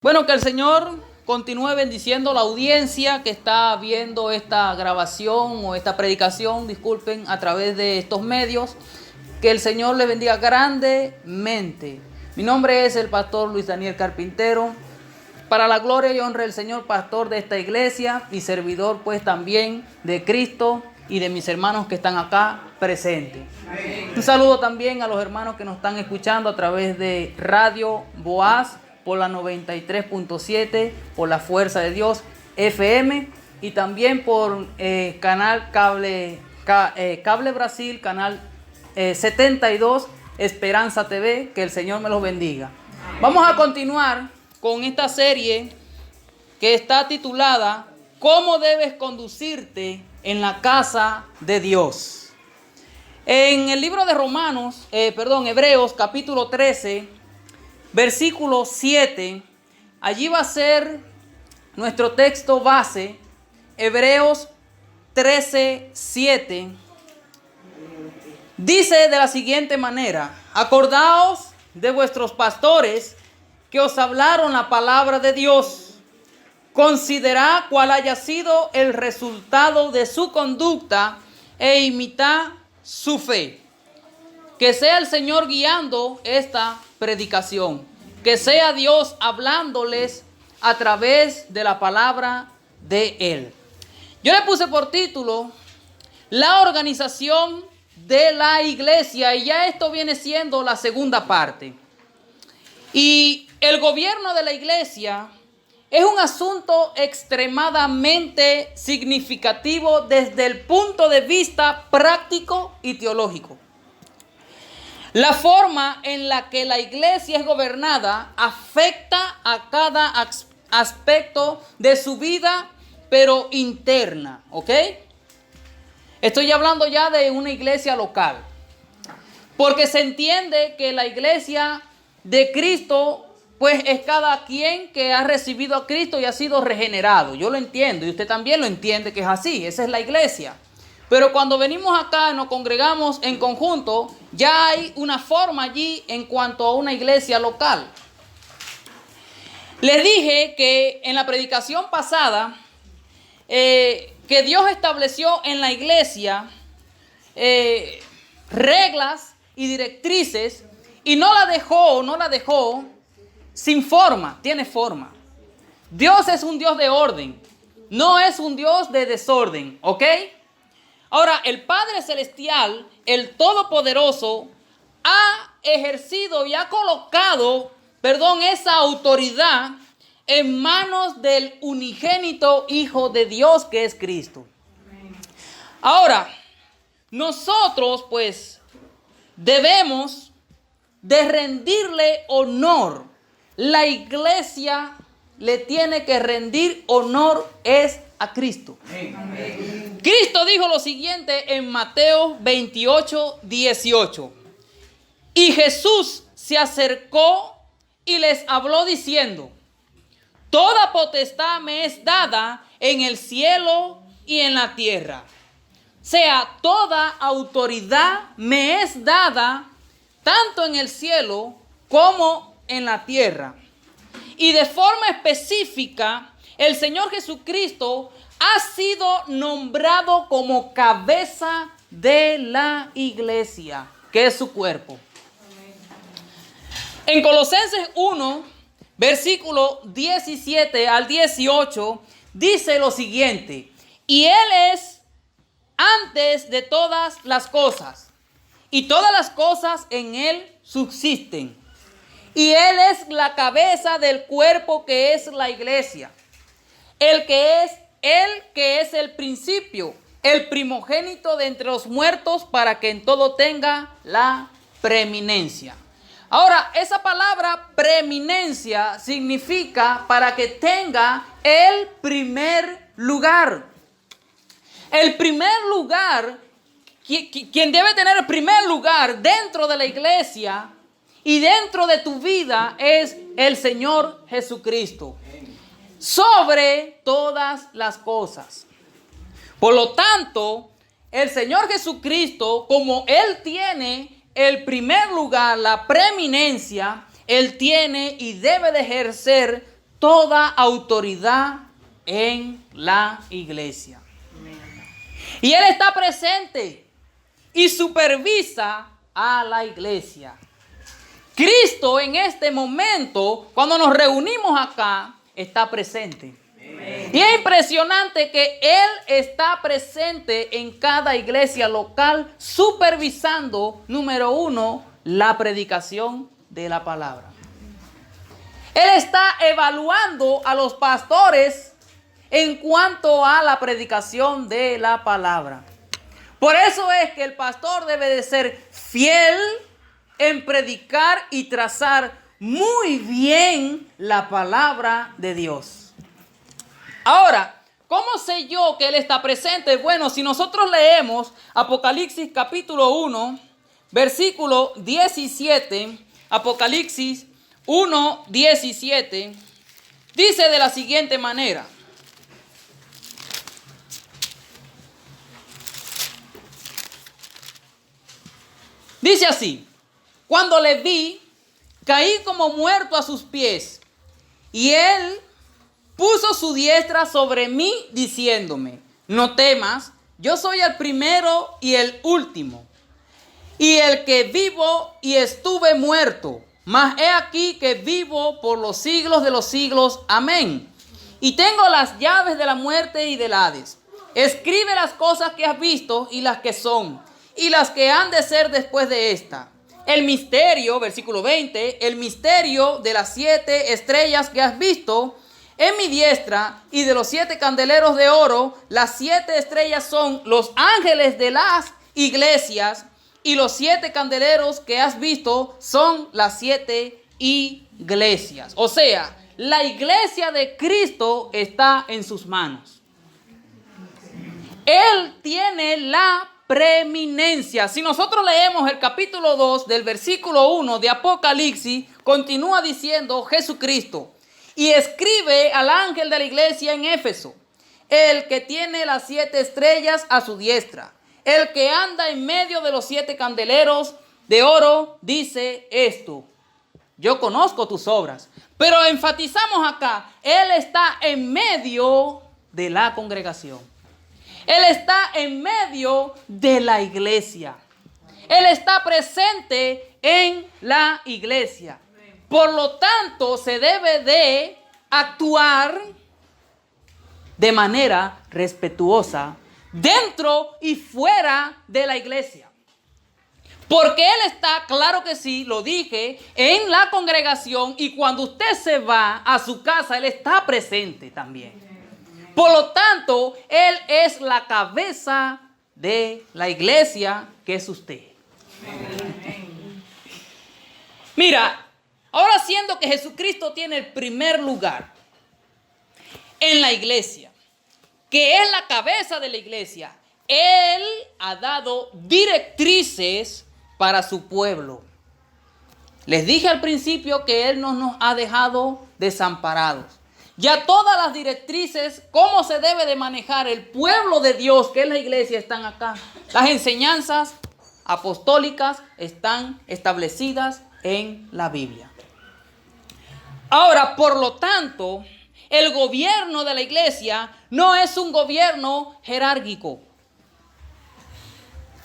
Bueno, que el Señor continúe bendiciendo la audiencia que está viendo esta grabación o esta predicación, disculpen, a través de estos medios. Que el Señor le bendiga grandemente. Mi nombre es el pastor Luis Daniel Carpintero. Para la gloria y honra del Señor, pastor de esta iglesia y servidor pues también de Cristo y de mis hermanos que están acá presentes. Un saludo también a los hermanos que nos están escuchando a través de Radio Boaz por la 93.7, por la Fuerza de Dios FM y también por canal Cable Brasil, canal 72, Esperanza TV. Que el Señor me los bendiga. Vamos a continuar con esta serie que está titulada ¿Cómo debes conducirte en la casa de Dios? En el libro de Hebreos capítulo 13, versículo 7, allí va a ser nuestro texto base. Hebreos 13, 7, dice de la siguiente manera: acordaos de vuestros pastores que os hablaron la palabra de Dios. Considerad cuál haya sido el resultado de su conducta e imitad su fe. Que sea el Señor guiando esta predicación. Que sea Dios hablándoles a través de la palabra de Él. Yo le puse por título la organización de la iglesia, y ya esto viene siendo la segunda parte. Y el gobierno de la iglesia es un asunto extremadamente significativo desde el punto de vista práctico y teológico. La forma en la que la iglesia es gobernada afecta a cada aspecto de su vida, pero interna, ¿ok? Estoy hablando ya de una iglesia local, porque se entiende que la iglesia de Cristo, pues es cada quien que ha recibido a Cristo y ha sido regenerado. Yo lo entiendo y usted también lo entiende que es así. Esa es la iglesia. Pero cuando venimos acá y nos congregamos en conjunto, ya hay una forma allí en cuanto a una iglesia local. Les dije que en la predicación pasada, que Dios estableció en la iglesia reglas y directrices, y no la dejó sin forma. Tiene forma. Dios es un Dios de orden, no es un Dios de desorden, ¿ok? Ahora, el Padre Celestial, el Todopoderoso, ha ejercido y ha colocado, esa autoridad en manos del unigénito Hijo de Dios, que es Cristo. Ahora, nosotros pues debemos de rendirle honor. La iglesia le tiene que rendir honor a Cristo. Amén. Cristo dijo lo siguiente en Mateo 28, 18. Y Jesús se acercó y les habló diciendo: toda potestad me es dada en el cielo y en la tierra. O sea, toda autoridad me es dada tanto en el cielo como en la tierra. Y de forma específica, el Señor Jesucristo ha sido nombrado como cabeza de la iglesia, que es su cuerpo. En Colosenses 1, versículo 17 al 18, dice lo siguiente: y Él es antes de todas las cosas, y todas las cosas en Él subsisten. Y Él es la cabeza del cuerpo, que es la iglesia. El que es el principio, el primogénito de entre los muertos, para que en todo tenga la preeminencia. Ahora, esa palabra preeminencia significa para que tenga el primer lugar. El primer lugar, quien debe tener el primer lugar dentro de la iglesia y dentro de tu vida, es el Señor Jesucristo, sobre todas las cosas. Por lo tanto, el Señor Jesucristo, como Él tiene el primer lugar, la preeminencia, Él tiene y debe de ejercer toda autoridad en la iglesia. Y Él está presente y supervisa a la iglesia. Cristo en este momento, cuando nos reunimos acá, está presente. Y es impresionante que Él está presente en cada iglesia local, supervisando, número uno, la predicación de la palabra. Él está evaluando a los pastores en cuanto a la predicación de la palabra. Por eso es que el pastor debe de ser fiel en predicar y trazar muy bien la palabra de Dios. Ahora, ¿cómo sé yo que Él está presente? Bueno, si nosotros leemos Apocalipsis capítulo 1, versículo 17, Apocalipsis 1, 17, dice de la siguiente manera. Dice así: cuando le vi, caí como muerto a sus pies, y Él puso su diestra sobre mí, diciéndome: no temas, yo soy el primero y el último, y el que vivo y estuve muerto, mas he aquí que vivo por los siglos de los siglos. Amén. Y tengo las llaves de la muerte y del Hades. Escribe las cosas que has visto y las que son, y las que han de ser después de esta. El misterio, versículo 20, el misterio de las 7 estrellas que has visto en mi diestra y de los 7 candeleros de oro. Las 7 estrellas son los ángeles de las iglesias, y los 7 candeleros que has visto son las 7 iglesias. O sea, la iglesia de Cristo está en sus manos. Él tiene la preeminencia. Si nosotros leemos el capítulo 2 del versículo 1 de Apocalipsis, continúa diciendo Jesucristo: y escribe al ángel de la iglesia en Éfeso, el que tiene las 7 estrellas a su diestra, el que anda en medio de los 7 candeleros de oro, dice esto: yo conozco tus obras. Pero enfatizamos acá, Él está en medio de la congregación. Él está en medio de la iglesia. Él está presente en la iglesia. Por lo tanto, se debe de actuar de manera respetuosa dentro y fuera de la iglesia. Porque Él está, claro que sí, lo dije, en la congregación, y cuando usted se va a su casa, Él está presente también. Por lo tanto, Él es la cabeza de la iglesia, que es usted. Mira, ahora siendo que Jesucristo tiene el primer lugar en la iglesia, que es la cabeza de la iglesia, Él ha dado directrices para su pueblo. Les dije al principio que Él no nos ha dejado desamparados. Ya todas las directrices, cómo se debe de manejar el pueblo de Dios, que es la iglesia, están acá. Las enseñanzas apostólicas están establecidas en la Biblia. Ahora, por lo tanto, el gobierno de la iglesia no es un gobierno jerárquico.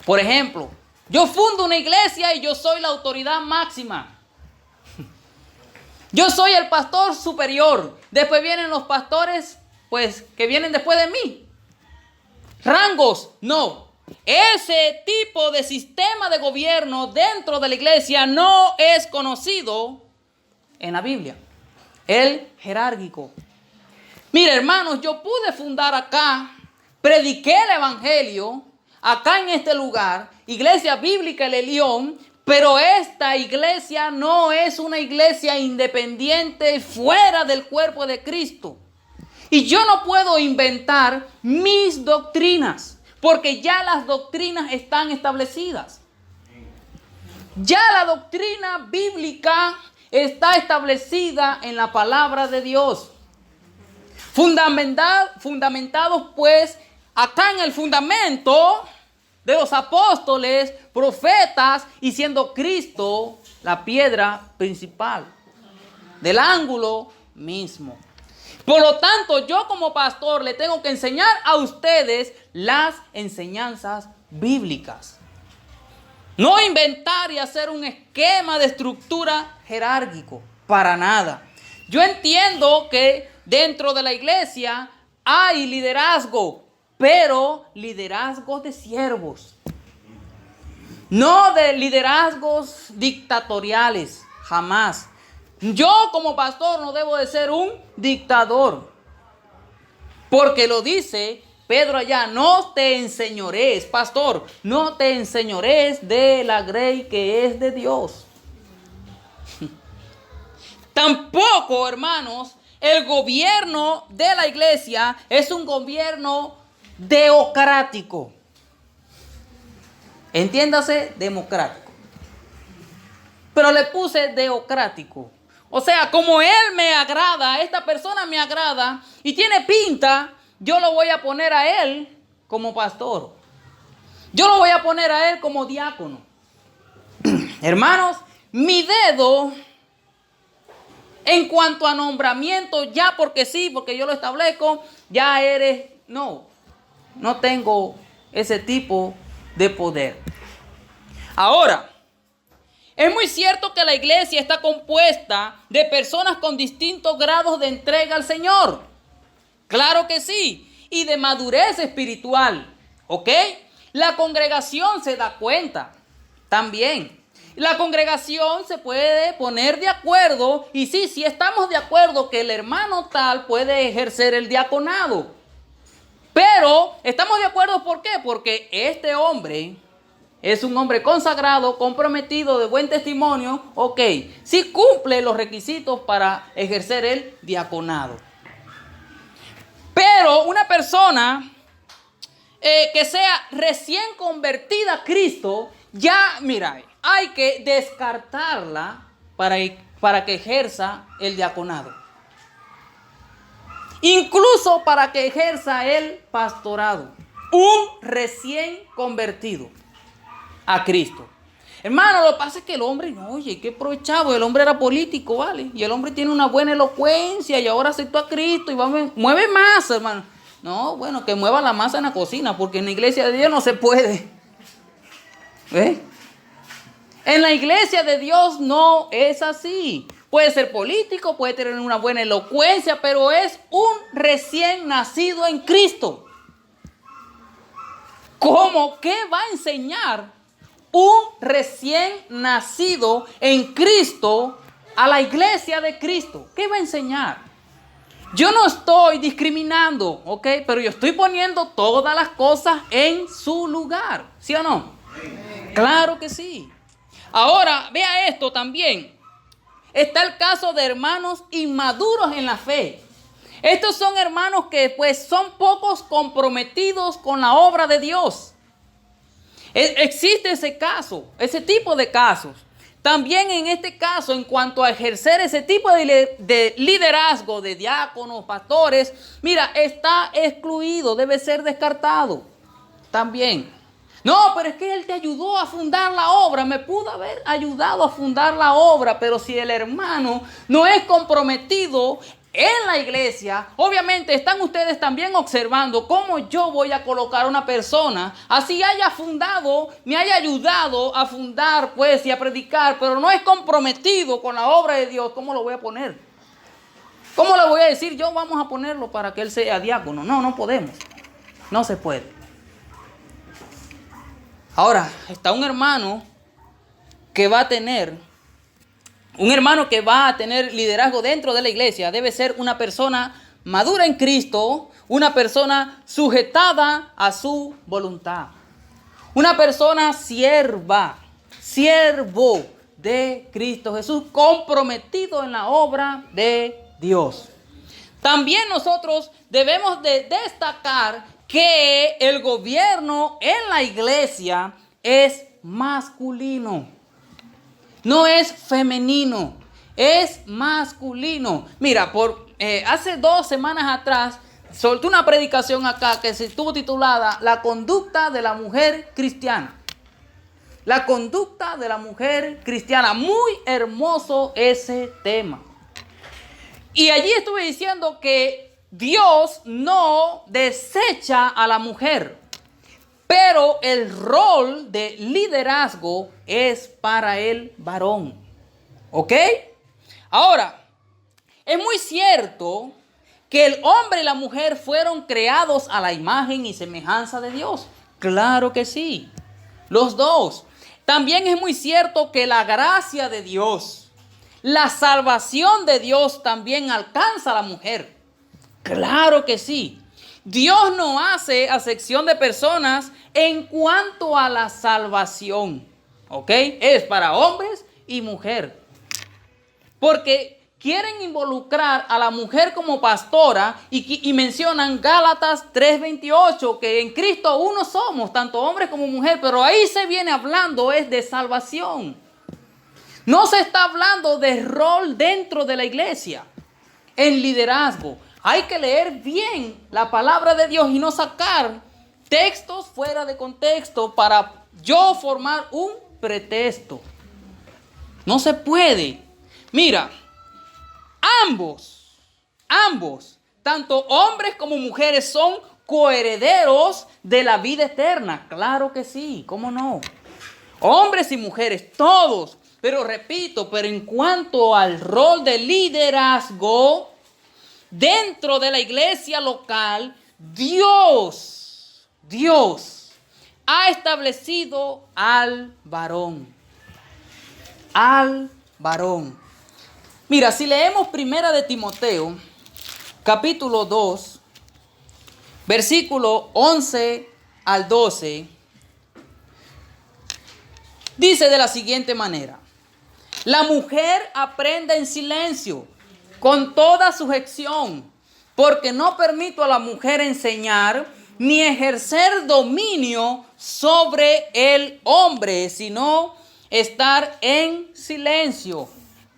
Por ejemplo, yo fundo una iglesia y yo soy la autoridad máxima. Yo soy el pastor superior. Después vienen los pastores, pues, que vienen después de mí. Rangos, no. Ese tipo de sistema de gobierno dentro de la iglesia no es conocido en la Biblia. El jerárquico. Mire, hermanos, yo pude fundar acá, prediqué el evangelio, acá en este lugar, Iglesia Bíblica El Elión, pero esta iglesia no es una iglesia independiente fuera del cuerpo de Cristo. Y yo no puedo inventar mis doctrinas, porque ya las doctrinas están establecidas. Ya la doctrina bíblica está establecida en la palabra de Dios. Fundamentados pues acá en el fundamento de los apóstoles, profetas, y siendo Cristo la piedra principal del ángulo mismo. Por lo tanto, yo como pastor le tengo que enseñar a ustedes las enseñanzas bíblicas. No inventar y hacer un esquema de estructura jerárquico, para nada. Yo entiendo que dentro de la iglesia hay liderazgo, pero liderazgo de siervos. No de liderazgos dictatoriales, jamás. Yo como pastor no debo de ser un dictador. Porque lo dice Pedro allá, no te enseñorees, pastor, no te enseñorees de la grey que es de Dios. Tampoco, hermanos, el gobierno de la iglesia es un gobierno teocrático. Entiéndase, democrático. Pero le puse teocrático. O sea, como él me agrada, esta persona me agrada y tiene pinta, yo lo voy a poner a él como pastor. Yo lo voy a poner a él como diácono. Hermanos, mi dedo en cuanto a nombramiento, ya porque sí, porque yo lo establezco, ya eres, no tengo ese tipo de poder. Ahora, es muy cierto que la iglesia está compuesta de personas con distintos grados de entrega al Señor. Claro que sí. Y de madurez espiritual. ¿Ok? La congregación se da cuenta también. La congregación se puede poner de acuerdo. Y sí, si estamos de acuerdo que el hermano tal puede ejercer el diaconado. Pero estamos de acuerdo, ¿por qué? Porque este hombre es un hombre consagrado, comprometido, de buen testimonio. Ok, sí cumple los requisitos para ejercer el diaconado. Pero una persona que sea recién convertida a Cristo, ya, mira, hay que descartarla para que ejerza el diaconado. Incluso para que ejerza el pastorado. Un recién convertido a Cristo. Hermano, lo que pasa es que el hombre, no, oye, qué aprovechado, el hombre era político, ¿vale? Y el hombre tiene una buena elocuencia y ahora aceptó a Cristo y mueve masa, hermano. No, bueno, que mueva la masa en la cocina, porque en la iglesia de Dios no se puede. ¿Ves? En la iglesia de Dios no es así. Puede ser político, puede tener una buena elocuencia, pero es un recién nacido en Cristo. ¿Cómo? ¿Qué va a enseñar un recién nacido en Cristo a la iglesia de Cristo? ¿Qué va a enseñar? Yo no estoy discriminando, ¿ok? Pero yo estoy poniendo todas las cosas en su lugar, ¿sí o no? Claro que sí. Ahora, vea esto también. Está el caso de hermanos inmaduros en la fe. Estos son hermanos que pues son pocos comprometidos con la obra de Dios. Existe ese caso, ese tipo de casos. También en este caso, en cuanto a ejercer ese tipo de liderazgo de diáconos, pastores, mira, está excluido, debe ser descartado también. No, pero es que él te ayudó a fundar la obra, me pudo haber ayudado a fundar la obra, pero si el hermano no es comprometido en la iglesia, obviamente están ustedes también observando cómo yo voy a colocar a una persona, así haya fundado, me haya ayudado a fundar pues y a predicar, pero no es comprometido con la obra de Dios, ¿cómo lo voy a poner? ¿Cómo le voy a decir yo vamos a ponerlo para que él sea diácono? No, no podemos, no se puede. Ahora, está un hermano que va a tener liderazgo dentro de la iglesia. Debe ser una persona madura en Cristo, una persona sujetada a su voluntad. Una persona siervo de Cristo Jesús, comprometido en la obra de Dios. También nosotros debemos de destacar que el gobierno en la iglesia es masculino. No es femenino, es masculino. Mira, hace 2 semanas atrás solté una predicación acá que se estuvo titulada La conducta de la mujer cristiana. La conducta de la mujer cristiana. Muy hermoso ese tema. Y allí estuve diciendo que Dios no desecha a la mujer, pero el rol de liderazgo es para el varón. ¿Ok? Ahora, es muy cierto que el hombre y la mujer fueron creados a la imagen y semejanza de Dios. Claro que sí, los dos. También es muy cierto que la gracia de Dios, la salvación de Dios también alcanza a la mujer. Claro que sí. Dios no hace acepción de personas en cuanto a la salvación. ¿Ok? Es para hombres y mujer. Porque quieren involucrar a la mujer como pastora y mencionan Gálatas 3:28, que en Cristo uno somos, tanto hombre como mujer, pero ahí se viene hablando es de salvación. No se está hablando de rol dentro de la iglesia, en liderazgo. Hay que leer bien la palabra de Dios y no sacar textos fuera de contexto para yo formar un pretexto. No se puede. Mira, ambos, tanto hombres como mujeres, son coherederos de la vida eterna. Claro que sí, ¿cómo no? Hombres y mujeres, todos. Pero repito, pero en cuanto al rol de liderazgo dentro de la iglesia local, Dios ha establecido al varón. Al varón. Mira, si leemos Primera de Timoteo, capítulo 2, versículo 11 al 12, dice de la siguiente manera: la mujer aprende en silencio, con toda sujeción, porque no permito a la mujer enseñar ni ejercer dominio sobre el hombre, sino estar en silencio.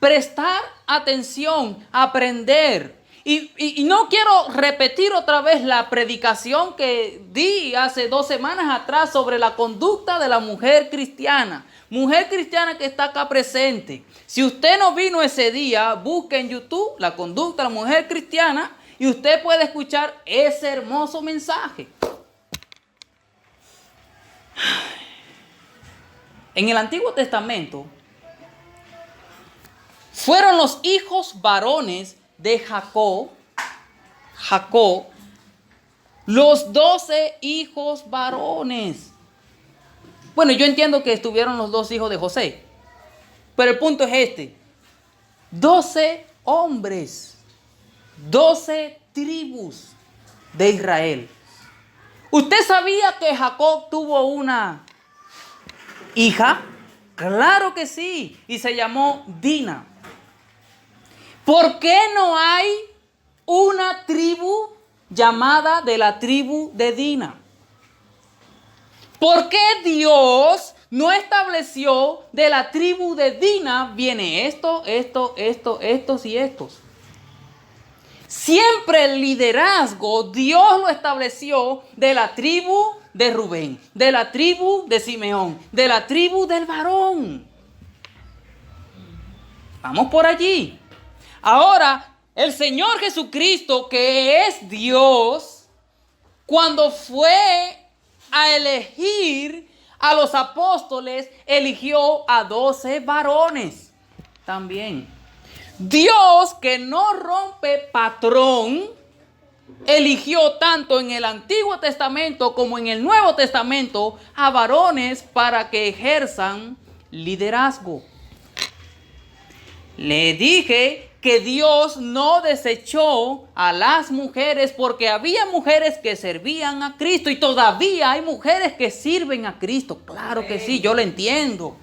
Prestar atención, aprender. Y no quiero repetir otra vez la predicación que di hace 2 semanas atrás sobre la conducta de la mujer cristiana. Mujer cristiana que está acá presente. Si usted no vino ese día, busque en YouTube la conducta de la mujer cristiana y usted puede escuchar ese hermoso mensaje. En el Antiguo Testamento fueron los hijos varones de Jacob, los 12 hijos varones. Bueno, yo entiendo que estuvieron los 2 hijos de José, pero el punto es este: 12 hombres, 12 tribus de Israel. ¿Usted sabía que Jacob tuvo una hija? Claro que sí, y se llamó Dina. ¿Por qué no hay una tribu llamada de la tribu de Dina? ¿Por qué Dios no estableció de la tribu de Dina viene estos y estos? Siempre el liderazgo Dios lo estableció de la tribu de Rubén, de la tribu de Simeón, de la tribu del varón. Vamos por allí. Ahora, el Señor Jesucristo, que es Dios, cuando fue a elegir a los apóstoles, eligió a 12 varones también. Dios, que no rompe patrón, eligió tanto en el Antiguo Testamento como en el Nuevo Testamento a varones para que ejerzan liderazgo. Le dije que Dios no desechó a las mujeres porque había mujeres que servían a Cristo y todavía hay mujeres que sirven a Cristo. Claro que sí, yo lo entiendo.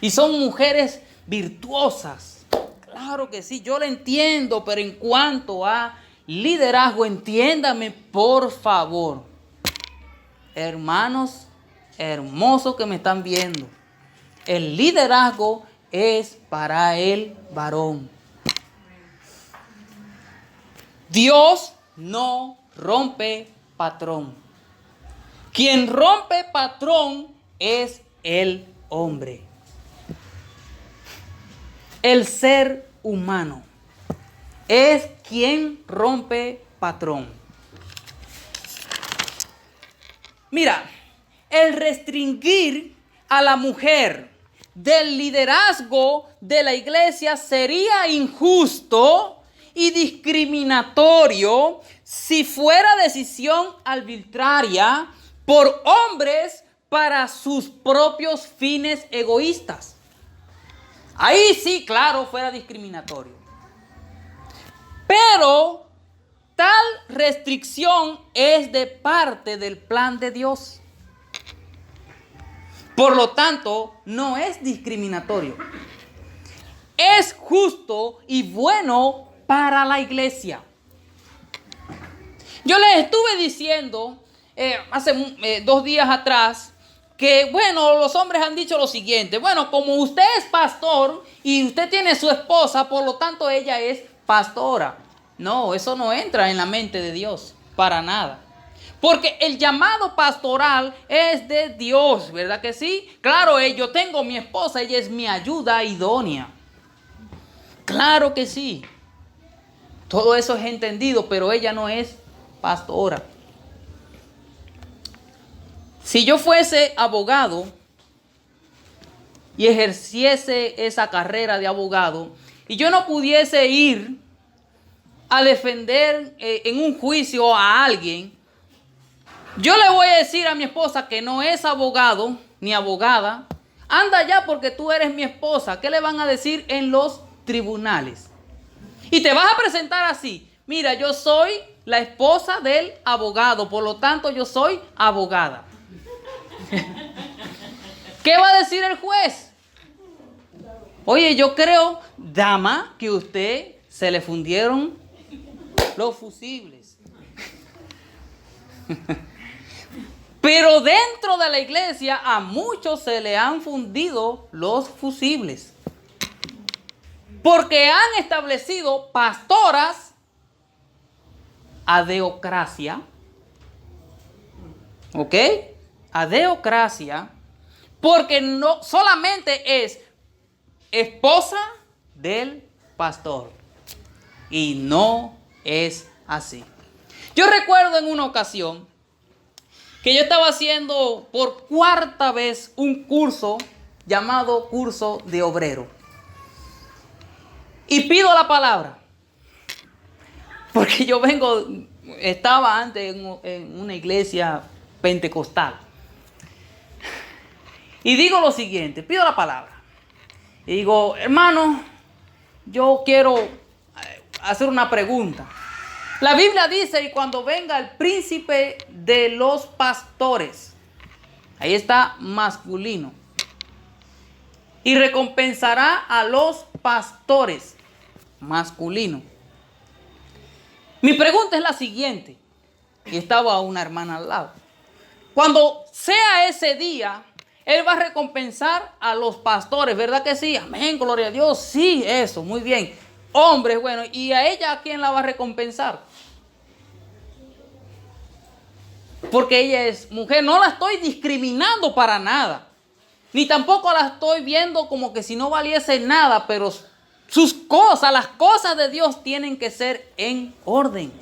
Y son mujeres virtuosas. Claro que sí, yo lo entiendo, pero en cuanto a liderazgo, entiéndame por favor. Hermanos hermosos que me están viendo, el liderazgo es para el varón. Dios no rompe patrón. Quien rompe patrón es el hombre. El ser humano. es quien rompe patrón. Mira, el restringir a la mujer del liderazgo de la iglesia sería injusto y discriminatorio si fuera decisión arbitraria por hombres para sus propios fines egoístas. Ahí sí, claro, fuera discriminatorio. Pero tal restricción es de parte del plan de Dios. Por lo tanto, no es discriminatorio. Es justo y bueno para la iglesia. Yo les estuve diciendo hace 2 días atrás que, bueno, los hombres han dicho lo siguiente. Bueno, como usted es pastor y usted tiene su esposa, por lo tanto ella es pastora. No, eso no entra en la mente de Dios, para nada. Porque el llamado pastoral es de Dios, ¿verdad que sí? Claro, yo tengo mi esposa, ella es mi ayuda idónea. Claro que sí. Todo eso es entendido, pero ella no es pastora. Si yo fuese abogado y ejerciese esa carrera de abogado y yo no pudiese ir a defender en un juicio a alguien, yo le voy a decir a mi esposa que no es abogado ni abogada, anda ya porque tú eres mi esposa. ¿Qué le van a decir en los tribunales? Y te vas a presentar así: mira, yo soy la esposa del abogado, por lo tanto yo soy abogada. ¿Qué va a decir el juez? Oye, yo creo, dama, que a usted se le fundieron los fusibles. Pero dentro de la iglesia a muchos se le han fundido los fusibles. Porque han establecido pastoras adeocracia. ¿Ok? Adeocracia. Porque no solamente es esposa del pastor. Y no es así. Yo recuerdo en una ocasión que yo estaba haciendo por 4ª vez un curso llamado curso de obrero. Y pido la palabra. Porque yo estaba antes en una iglesia pentecostal. Y digo lo siguiente, pido la palabra. Y digo, hermano, yo quiero hacer una pregunta. La Biblia dice, y cuando venga el príncipe de los pastores, ahí está masculino, y recompensará a los pastores, masculino. Mi pregunta es la siguiente, y estaba una hermana al lado. Cuando sea ese día, Él va a recompensar a los pastores, ¿verdad que sí? Amén, gloria a Dios. Sí, eso, muy bien. Hombres, bueno, ¿y a ella a quién la va a recompensar? Porque ella es mujer. No la estoy discriminando para nada. Ni tampoco la estoy viendo como que si no valiese nada, pero sus cosas, las cosas de Dios tienen que ser en orden.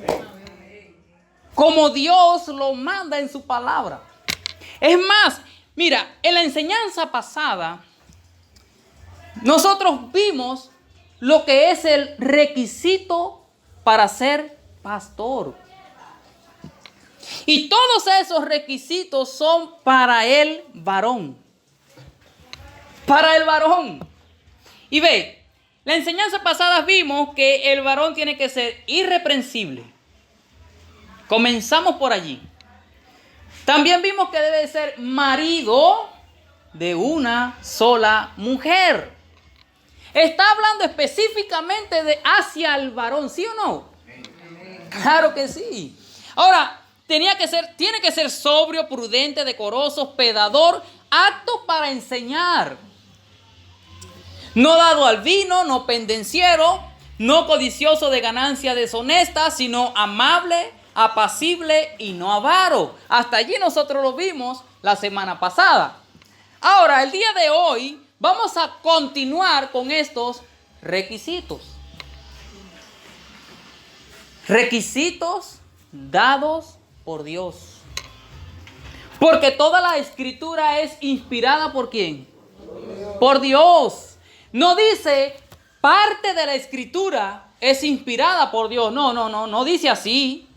Como Dios lo manda en su palabra. Es más, mira, en la enseñanza pasada, nosotros vimos lo que es el requisito para ser pastor. Y todos esos requisitos son para el varón. Para el varón. Y ve, la enseñanza pasada vimos que el varón tiene que ser irreprensible. Comenzamos por allí. También vimos que debe ser marido de una sola mujer. Está hablando específicamente de hacia el varón, ¿sí o no? Claro que sí. Ahora, tiene que ser sobrio, prudente, decoroso, hospedador, apto para enseñar. No dado al vino, no pendenciero, no codicioso de ganancia deshonesta, sino amable, apacible y no avaro. Hasta allí nosotros lo vimos la semana pasada. Ahora, el día de hoy vamos a continuar con estos requisitos. Requisitos dados por Dios. Porque toda la escritura es inspirada ¿por quién? Por Dios. No dice parte de la escritura es inspirada por Dios. No dice así.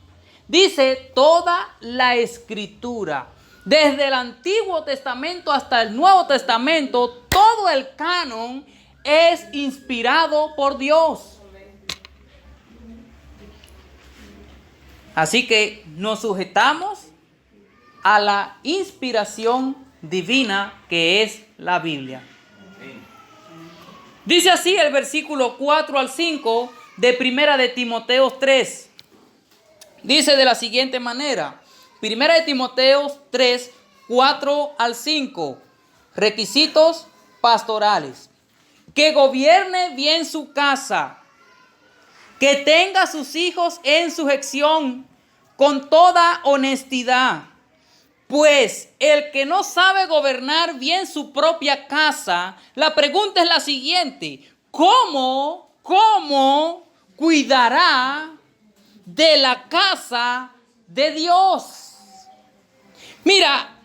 Dice toda la escritura. Desde el Antiguo Testamento hasta el Nuevo Testamento, todo el canon es inspirado por Dios. Así que nos sujetamos a la inspiración divina que es la Biblia. Dice así el versículo 4 al 5 de Primera de Timoteo 3. Dice de la siguiente manera. Primera de Timoteo 3, 4 al 5. Requisitos pastorales. Que gobierne bien su casa. Que tenga a sus hijos en sujeción con toda honestidad. Pues el que no sabe gobernar bien su propia casa, la pregunta es la siguiente: ¿Cómo cuidará de la casa de Dios? Mira,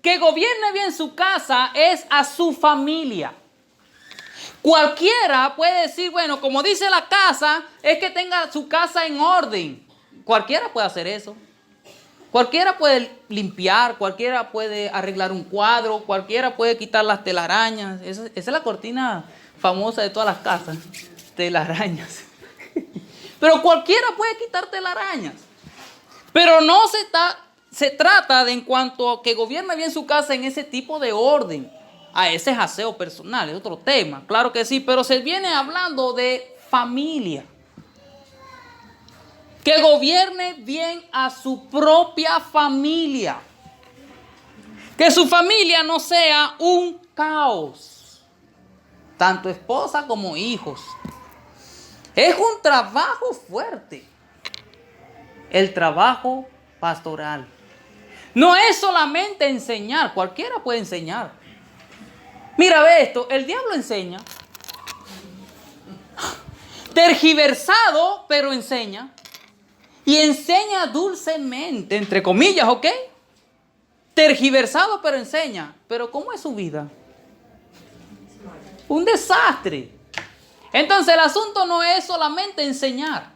que gobierne bien su casa es a su familia. Cualquiera puede decir, bueno, como dice la casa, es que tenga su casa en orden. Cualquiera puede hacer eso. Cualquiera puede limpiar, cualquiera puede arreglar un cuadro, cualquiera puede quitar las telarañas. Esa es la cortina famosa de todas las casas, telarañas. Pero cualquiera puede quitar telarañas. Pero no se trata de en cuanto a que gobierne bien su casa en ese tipo de orden. Ese es aseo personal, es otro tema, claro que sí, pero se viene hablando de familia. Que gobierne bien a su propia familia. Que su familia no sea un caos. Tanto esposa como hijos. Es un trabajo fuerte. El trabajo pastoral. No es solamente enseñar, cualquiera puede enseñar. Mira, ve esto, el diablo enseña. Tergiversado, pero enseña. Y enseña dulcemente, entre comillas, ¿ok? Tergiversado, pero enseña. Pero ¿cómo es su vida? Un desastre. Entonces el asunto no es solamente enseñar.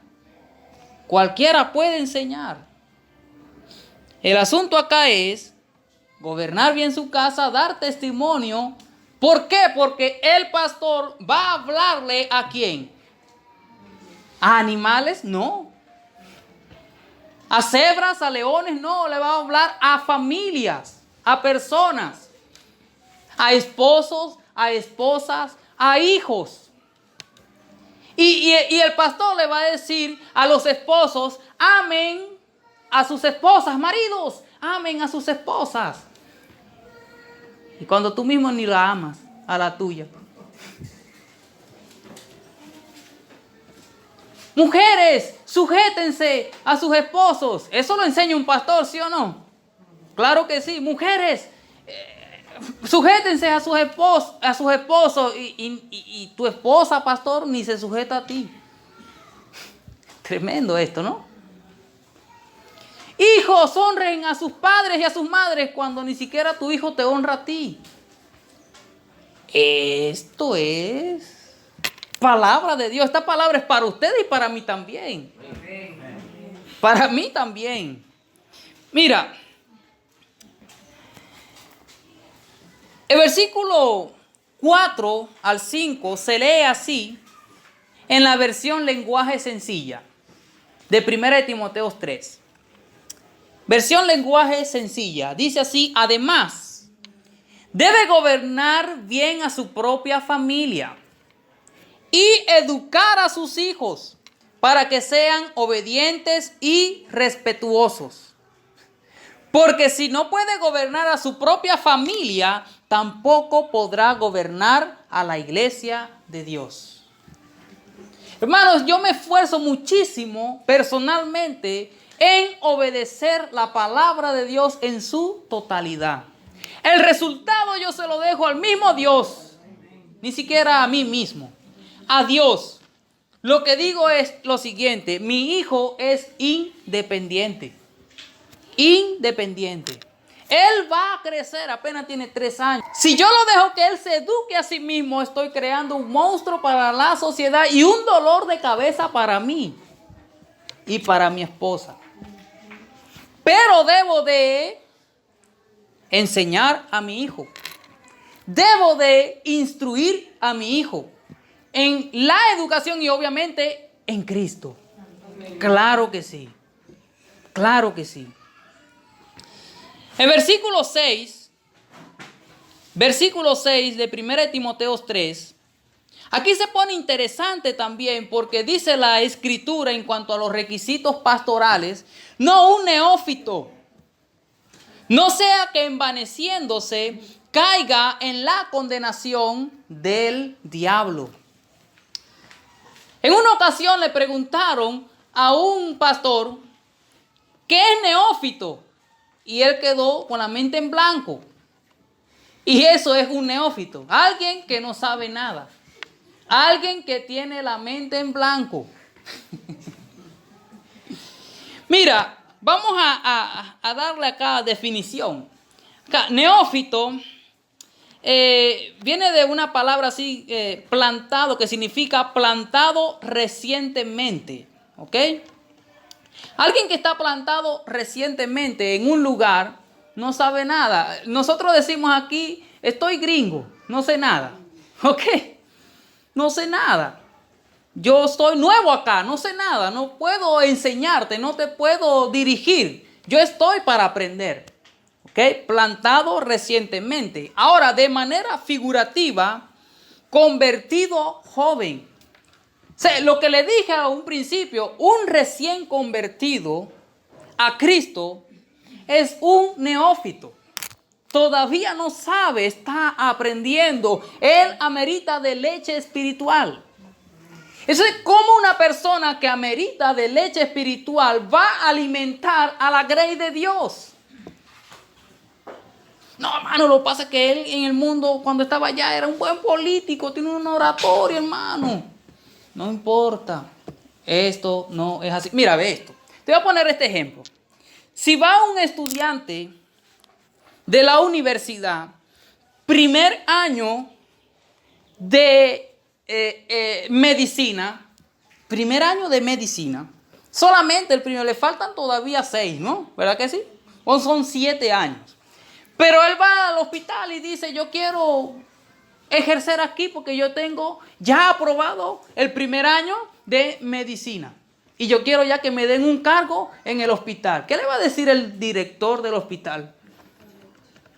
Cualquiera puede enseñar. El asunto acá es gobernar bien su casa, dar testimonio. ¿Por qué? Porque el pastor va a hablarle ¿a quién? ¿A animales? No. A cebras, a leones, no, le va a hablar a familias, a personas, a esposos, a esposas, a hijos. Y el pastor le va a decir a los esposos: amen a sus esposas, maridos, amen a sus esposas. Y cuando tú mismo ni la amas, a la tuya. Mujeres, sujétense a sus esposos. Eso lo enseña un pastor, ¿sí o no? Claro que sí. Mujeres, sujétense a sus esposos. Y tu esposa, pastor, ni se sujeta a ti. Tremendo esto, ¿no? Hijos, honren a sus padres y a sus madres cuando ni siquiera tu hijo te honra a ti. Esto es palabra de Dios. Esta palabra es para ustedes y para mí también. Para mí también. Mira, el versículo 4 al 5 se lee así en la versión lenguaje sencilla de 1 de Timoteo 3. Versión lenguaje sencilla. Dice así: además, debe gobernar bien a su propia familia y educar a sus hijos para que sean obedientes y respetuosos. Porque si no puede gobernar a su propia familia, tampoco podrá gobernar a la iglesia de Dios. Hermanos, yo me esfuerzo muchísimo personalmente en obedecer la palabra de Dios en su totalidad. El resultado yo se lo dejo al mismo Dios, ni siquiera a mí mismo, a Dios. Lo que digo es lo siguiente, mi hijo es independiente. Independiente. Él va a crecer, apenas tiene 3 años. Si yo lo dejo que él se eduque a sí mismo, estoy creando un monstruo para la sociedad y un dolor de cabeza para mí y para mi esposa. Pero debo de enseñar a mi hijo. Debo de instruir a mi hijo en la educación y obviamente en Cristo. Claro que sí. Claro que sí. En versículo 6 de 1 Timoteo 3, aquí se pone interesante también porque dice la escritura en cuanto a los requisitos pastorales, no un neófito, no sea que envaneciéndose caiga en la condenación del diablo. En una ocasión le preguntaron a un pastor, ¿qué es neófito? Y él quedó con la mente en blanco. Y eso es un neófito. Alguien que no sabe nada. Alguien que tiene la mente en blanco. Mira, vamos a darle acá definición. Acá, neófito viene de una palabra así, plantado, que significa plantado recientemente. ¿Ok? Alguien que está plantado recientemente en un lugar no sabe nada. Nosotros decimos aquí, estoy gringo, no sé nada. ¿Ok? No sé nada. Yo estoy nuevo acá, no sé nada. No puedo enseñarte, no te puedo dirigir. Yo estoy para aprender. ¿Ok? Plantado recientemente. Ahora, de manera figurativa, convertido joven. O sea, lo que le dije a un principio, un recién convertido a Cristo es un neófito. Todavía no sabe, está aprendiendo. Él amerita de leche espiritual. Eso es como una persona que amerita de leche espiritual va a alimentar a la grey de Dios. No, hermano, lo que pasa es que él en el mundo, cuando estaba allá, era un buen político, tiene un oratorio, hermano. No importa, esto no es así. Mira, ve esto. Te voy a poner este ejemplo. Si va un estudiante de la universidad, primer año de medicina, solamente el primero, le faltan todavía 6, ¿no? ¿Verdad que sí? O son 7 años. Pero él va al hospital y dice, yo quiero ejercer aquí porque yo tengo ya aprobado el primer año de medicina y yo quiero ya que me den un cargo en el hospital. ¿Qué le va a decir el director del hospital?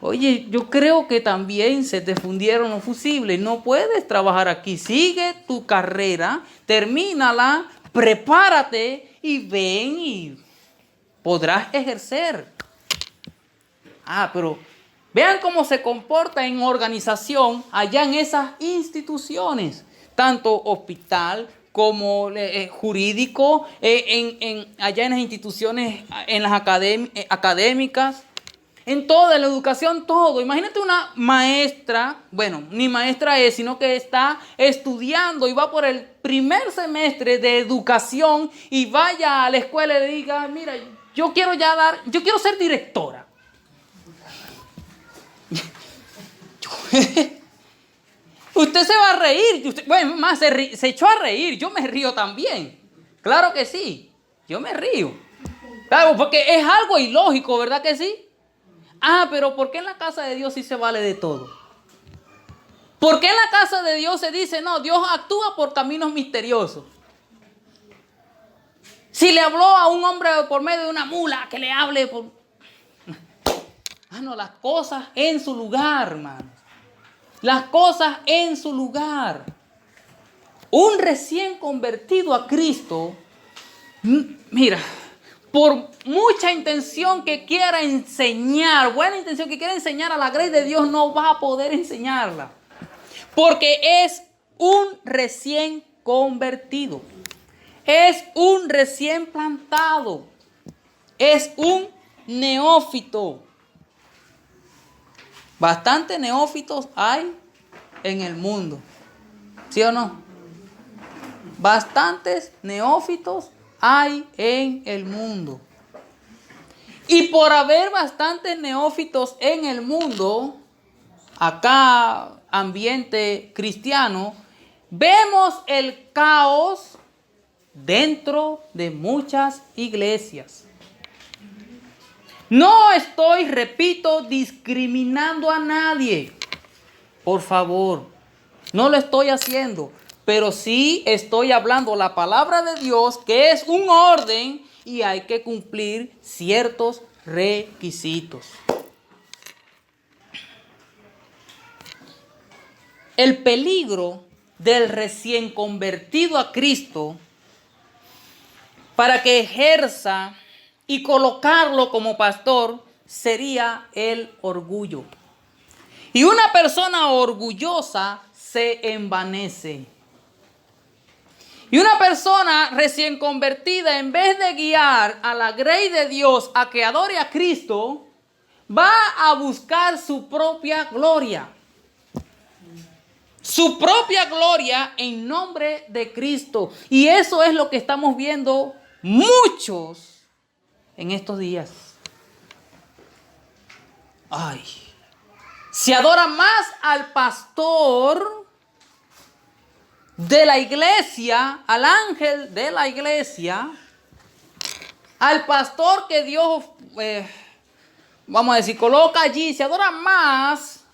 Oye, yo creo que también se te fundieron los fusibles, no puedes trabajar aquí, sigue tu carrera, termínala, prepárate y ven y podrás ejercer. Pero vean cómo se comporta en organización allá en esas instituciones, tanto hospital como jurídico, allá en las instituciones, en las académicas, en toda la educación, todo. Imagínate una maestra, bueno, ni maestra es, sino que está estudiando y va por el primer semestre de educación y vaya a la escuela y le diga, mira, yo quiero ser directora. Usted se va a reír. Bueno, más se echó a reír. Yo me río también. Claro que sí. Yo me río. Claro, porque es algo ilógico, ¿verdad que sí? Pero ¿por qué en la casa de Dios sí se vale de todo? ¿Por qué en la casa de Dios se dice, no, Dios actúa por caminos misteriosos? Si le habló a un hombre por medio de una mula, que le hable por... no, las cosas en su lugar, hermano. Las cosas en su lugar. Un recién convertido a Cristo, mira, por mucha intención que quiera enseñar, buena intención que quiera enseñar a la grey de Dios, no va a poder enseñarla. Porque es un recién convertido. Es un recién plantado. Es un neófito. Bastantes neófitos hay en el mundo. ¿Sí o no? bastantes neófitos hay en el mundo. Y por haber bastantes neófitos en el mundo, acá, ambiente cristiano, vemos el caos dentro de muchas iglesias. No estoy, repito, discriminando a nadie. Por favor, no lo estoy haciendo. Pero sí estoy hablando la palabra de Dios, que es un orden y hay que cumplir ciertos requisitos. El peligro del recién convertido a Cristo para que ejerza y colocarlo como pastor sería el orgullo. Y una persona orgullosa se envanece. Y una persona recién convertida, en vez de guiar a la grey de Dios a que adore a Cristo, va a buscar su propia gloria. Su propia gloria en nombre de Cristo. Y eso es lo que estamos viendo muchos en estos días. Ay, se adora más al pastor de la iglesia, al ángel de la iglesia, al pastor que Dios, vamos a decir, coloca allí. Se adora más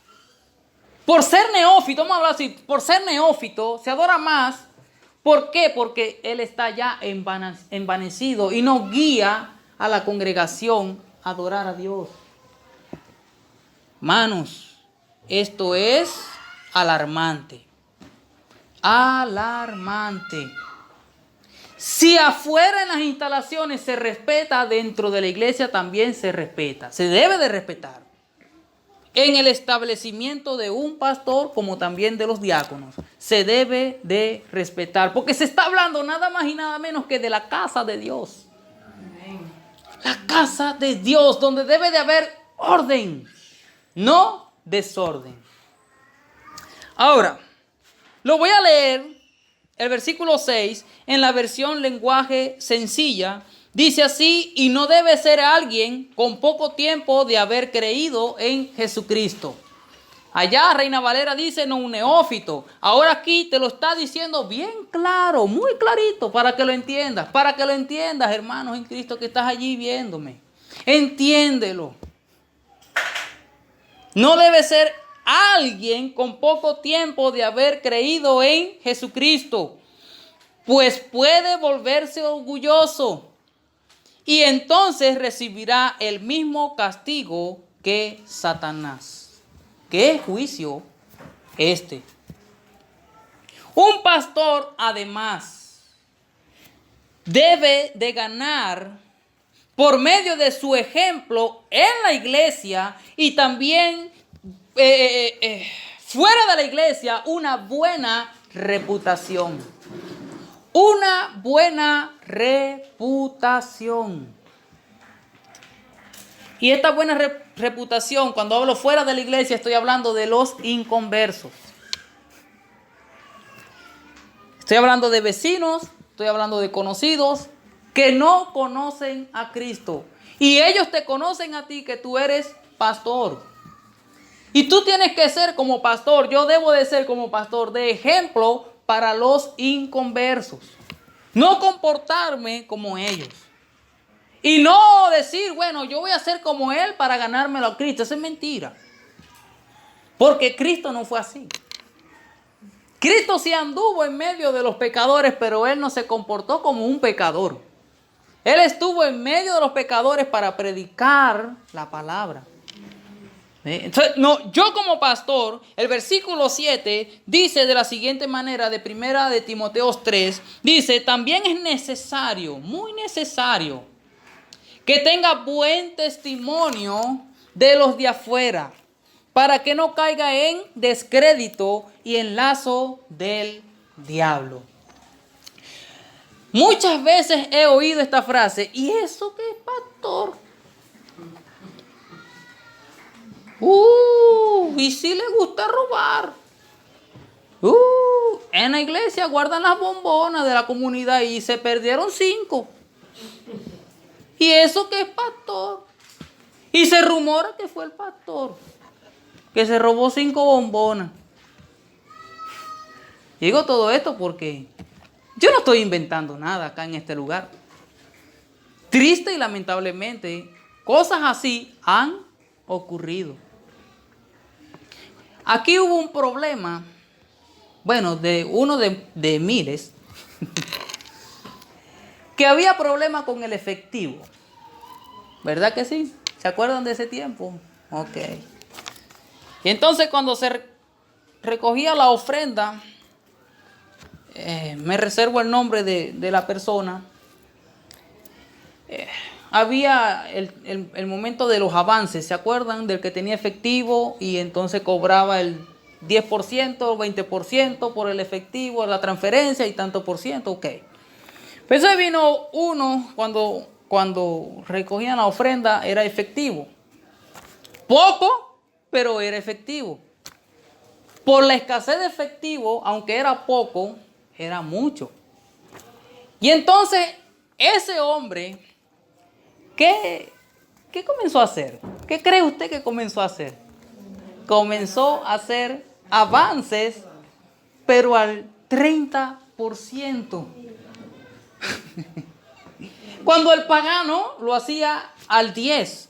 por ser neófito, vamos a hablar así, por ser neófito, se adora más. ¿Por qué? Porque él está ya envanecido y no guía a la congregación a adorar a Dios. Manos, esto es alarmante. Alarmante. Si afuera en las instalaciones se respeta, dentro de la iglesia también se respeta. Se debe de respetar. En el establecimiento de un pastor como también de los diáconos, se debe de respetar. Porque se está hablando nada más y nada menos que de la casa de Dios. Amén. La casa de Dios, donde debe de haber orden, no desorden. Ahora, lo voy a leer, el versículo 6, en la versión lenguaje sencilla. Dice así: y no debe ser alguien con poco tiempo de haber creído en Jesucristo. Allá Reina Valera dice no un neófito. Ahora aquí te lo está diciendo bien claro, muy clarito, para que lo entiendas. Para que lo entiendas, hermanos en Cristo que estás allí viéndome. Entiéndelo. No debe ser alguien con poco tiempo de haber creído en Jesucristo, pues puede volverse orgulloso y entonces recibirá el mismo castigo que Satanás. ¿Qué juicio este? Un pastor, además, debe de ganar por medio de su ejemplo en la iglesia y también fuera de la iglesia una buena reputación. Una buena reputación. Y esta buena reputación, cuando hablo fuera de la iglesia, estoy hablando de los inconversos. Estoy hablando de vecinos, estoy hablando de conocidos que no conocen a Cristo. Y ellos te conocen a ti que tú eres pastor. Y tú tienes que ser como pastor, yo debo de ser como pastor de ejemplo para los inconversos. No comportarme como ellos. Y no decir, bueno, yo voy a ser como él para ganármelo a Cristo. Eso es mentira. Porque Cristo no fue así. Cristo sí anduvo en medio de los pecadores, pero él no se comportó como un pecador. Él estuvo en medio de los pecadores para predicar la palabra. Entonces, no, yo como pastor, el versículo 7 dice de la siguiente manera, de primera de Timoteo 3, dice: también es necesario, muy necesario, que tenga buen testimonio de los de afuera, para que no caiga en descrédito y en lazo del diablo. Muchas veces he oído esta frase: ¿y eso qué es, pastor? ¿Y si le gusta robar? en la iglesia guardan las bombonas de la comunidad y se perdieron 5. Y eso que es pastor. Y se rumora que fue el pastor que se robó 5 bombonas. Digo todo esto porque yo no estoy inventando nada acá en este lugar. Triste y lamentablemente, cosas así han ocurrido. Aquí hubo un problema, bueno, de uno de miles, que había problema con el efectivo. ¿Verdad que sí? ¿Se acuerdan de ese tiempo? Ok. Y entonces cuando se recogía la ofrenda, me reservo el nombre de la persona, había el momento de los avances, ¿se acuerdan? Del que tenía efectivo y entonces cobraba el 10%, 20% por el efectivo, la transferencia y tanto por ciento, ok. Pero entonces vino uno cuando recogían la ofrenda, era efectivo. Poco, pero era efectivo. Por la escasez de efectivo, aunque era poco, era mucho. Y entonces, ese hombre, ¿qué comenzó a hacer? ¿Qué cree usted que comenzó a hacer? Comenzó a hacer avances, pero al 30%. Cuando el pagano lo hacía al 10%.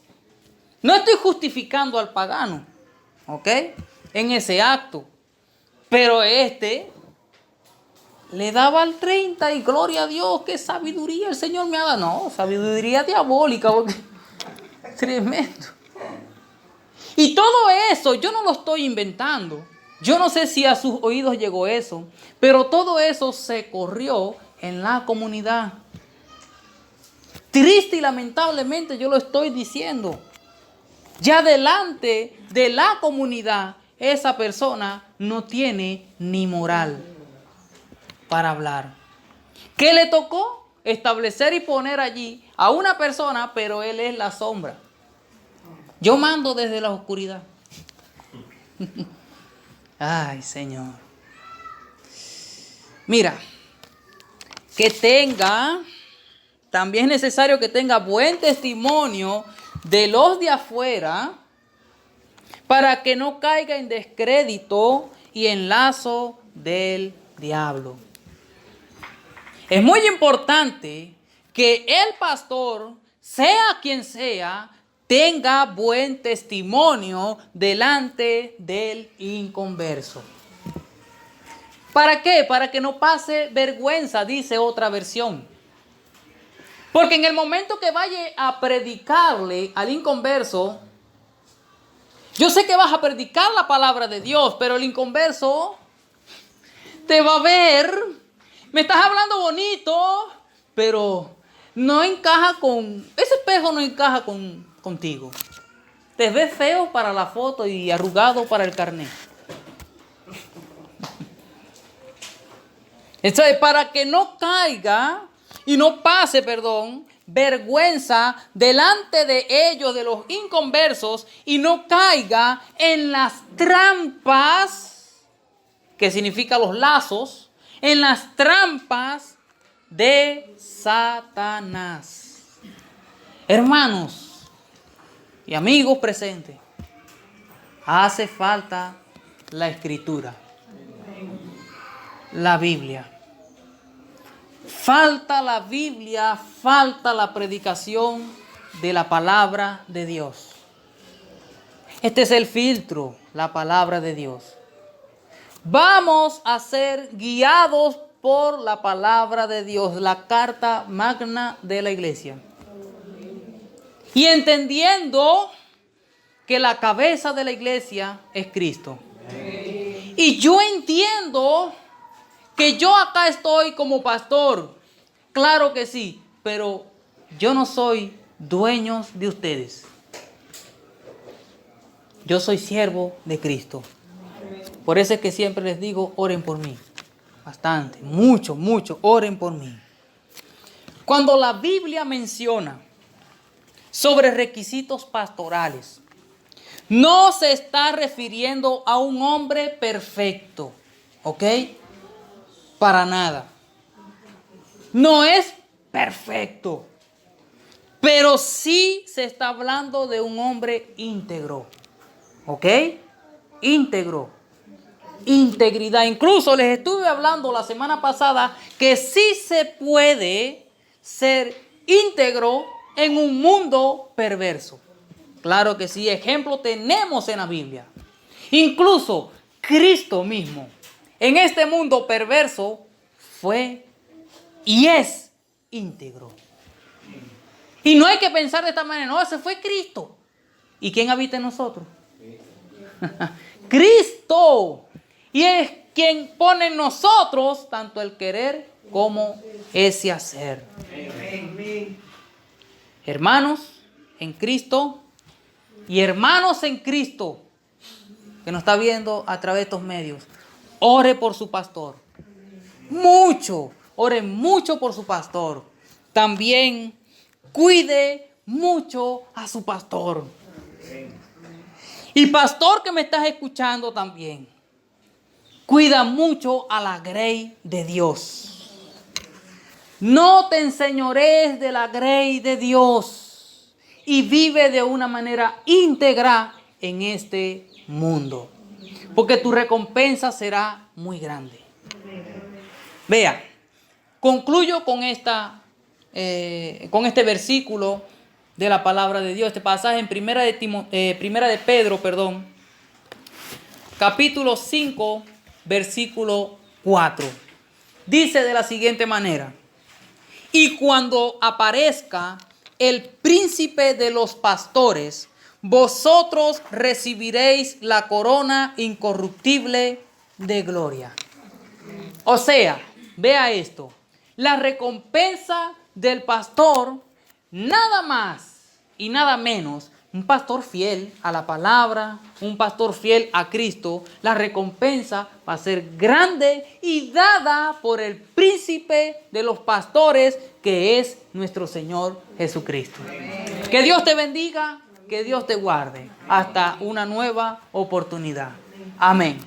No estoy justificando al pagano, ¿ok? En ese acto. Pero le daba al 30% y gloria a Dios, qué sabiduría el Señor me ha dado. No, sabiduría diabólica, porque tremendo. Y todo eso yo no lo estoy inventando. Yo no sé si a sus oídos llegó eso, pero todo eso se corrió en la comunidad. Triste y lamentablemente yo lo estoy diciendo. Ya delante de la comunidad, esa persona no tiene ni moral para hablar. ¿Qué le tocó? Establecer y poner allí a una persona, pero él es la sombra. Yo mando desde la oscuridad. Ay, Señor. Mira, también es necesario que tenga buen testimonio de los de afuera para que no caiga en descrédito y en lazo del diablo. Es muy importante que el pastor, sea quien sea, tenga buen testimonio delante del inconverso. ¿Para qué? Para que no pase vergüenza, dice otra versión. Porque en el momento que vaya a predicarle al inconverso, yo sé que vas a predicar la palabra de Dios, pero el inconverso te va a ver, me estás hablando bonito, pero no encaja ese espejo no encaja contigo. Te ves feo para la foto y arrugado para el carnet. Entonces, para que no caiga y no pase, vergüenza delante de ellos, de los inconversos, y no caiga en las trampas, que significa los lazos, en las trampas de Satanás. Hermanos y amigos presentes, hace falta la Escritura, la Biblia. Falta la Biblia, falta la predicación de la palabra de Dios. Este es el filtro, la palabra de Dios. Vamos a ser guiados por la palabra de Dios, la carta magna de la iglesia. Y entendiendo que la cabeza de la iglesia es Cristo. Y yo entiendo que yo acá estoy como pastor, claro que sí, pero yo no soy dueño de ustedes. Yo soy siervo de Cristo. Por eso es que siempre les digo, oren por mí. Bastante, mucho, oren por mí. Cuando la Biblia menciona sobre requisitos pastorales, no se está refiriendo a un hombre perfecto, ¿ok? Para nada. No es perfecto. Pero sí se está hablando de un hombre íntegro. ¿Ok? Íntegro. Integridad. Incluso les estuve hablando la semana pasada que sí se puede ser íntegro en un mundo perverso. Claro que sí, ejemplo tenemos en la Biblia. Incluso Cristo mismo en este mundo perverso fue y es íntegro. Y no hay que pensar de esta manera, no, ese fue Cristo. ¿Y quién habita en nosotros? Cristo. Y es quien pone en nosotros tanto el querer como ese hacer. Hermanos en Cristo y hermanos en Cristo que nos está viendo a través de estos medios, ore por su pastor. Mucho, ore mucho por su pastor. También cuide mucho a su pastor. Y pastor que me estás escuchando también, cuida mucho a la grey de Dios. No te enseñorees de la grey de Dios y vive de una manera íntegra en este mundo, porque tu recompensa será muy grande. Vea, concluyo con este versículo de la palabra de Dios, este pasaje en primera de Pedro, capítulo 5, versículo 4. Dice de la siguiente manera: y cuando aparezca el príncipe de los pastores, vosotros recibiréis la corona incorruptible de gloria. O sea, vea esto, la recompensa del pastor, nada más y nada menos, un pastor fiel a la palabra, un pastor fiel a Cristo, la recompensa va a ser grande y dada por el príncipe de los pastores, que es nuestro Señor Jesucristo. Que Dios te bendiga, que Dios te guarde. Hasta una nueva oportunidad. Amén.